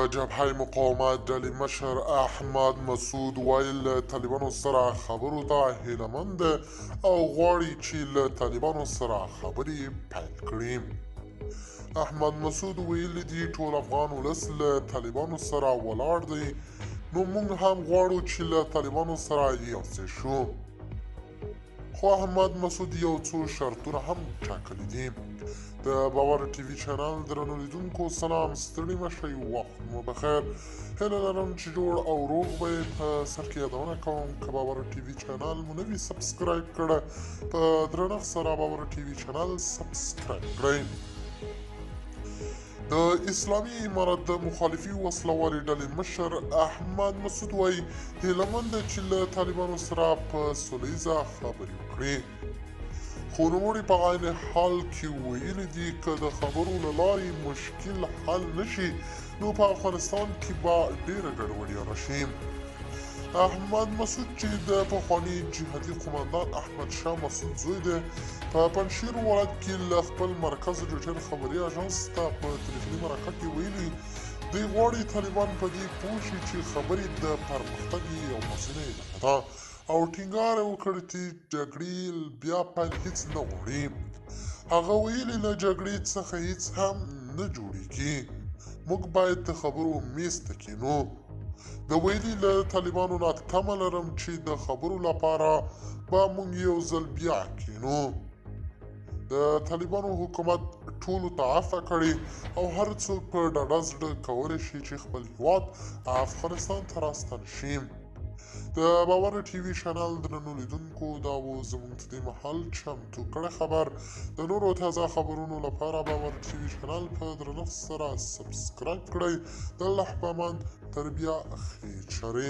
جبهه مقاومت ډلې مشر احمد مسعود ویل له طالبانو سره خبرو ته هیله مند او غواړي چې له طالبانو سره خبرې پیل کړي. احمد مسعود ویلي دي ټول افغان ولس له طالبانو سره ولاړ دی، نو موږ هم غواړو چې له طالبانو سره یو ځای شو. خو احمد مسعود یو څو شرطونه هم ټاکلي دي. د باور ټي وي چینل درنو لیدونکو سلام، ستړي مه شئ، وخت مو بخیر. هیله لرم چې جوړ او روغ به یې. په سر کې یادونه کوم که باور ټي وي چینل مو نه وي سبسکرایب کړی، په درنښت سره باور ټي وي چینل سبسکرایب کړئ. د اسلامي امارت د مخالفي وسلوالې ډلې مشر احمد مسعود وایي هیله مند دی چې له طالبانو سره په سوله ییزه خبرې وکړي. خو نوموړي په عین حال کې ویلي دي که د خبرو له لارې مشکل حل نشي نو په افغانستان کې به ډېره ګډوډي راشي. احمد مسعود چې د پخواني جهادي قومندان احمد شاه مسعود زوی دی، په پنجشیر ولایت کې له خپل مرکز رویټر خبري اژانس ته په تلیفوني مرکه کې ویلي دوی غواړي طالبان په دې پوه شي چې خبرې د پرمختګ یو مزینه لاره ده او ټینګار یې وکړ چې جګړې بیا پیل هیڅ نه غواړي. هغه ویلي له جګړې څخه هیڅ هم نه جوړیږي، موږ باید د خبرو میز ته کینو. د ویلي له طالبانو نه تمه لرم چې د خبرو لپاره به موږ یو ځل بیا کینو. د طالبانو حکومت ټولو ته عفوه کړې او هر څوک په ډاډه زړه کولی شي چې خپل هیواد افغانستان ته راستن شي. د باور ټي وي چینل درنو لیدونکو دا و زموږ د دې مهال چمتو کړی خبر. د نورو تازه خبرونو لپاره باور ټي وي چینل په درنښت سره سبسکرایب کړئ. د الله په امان، تر بیا ښې چارې.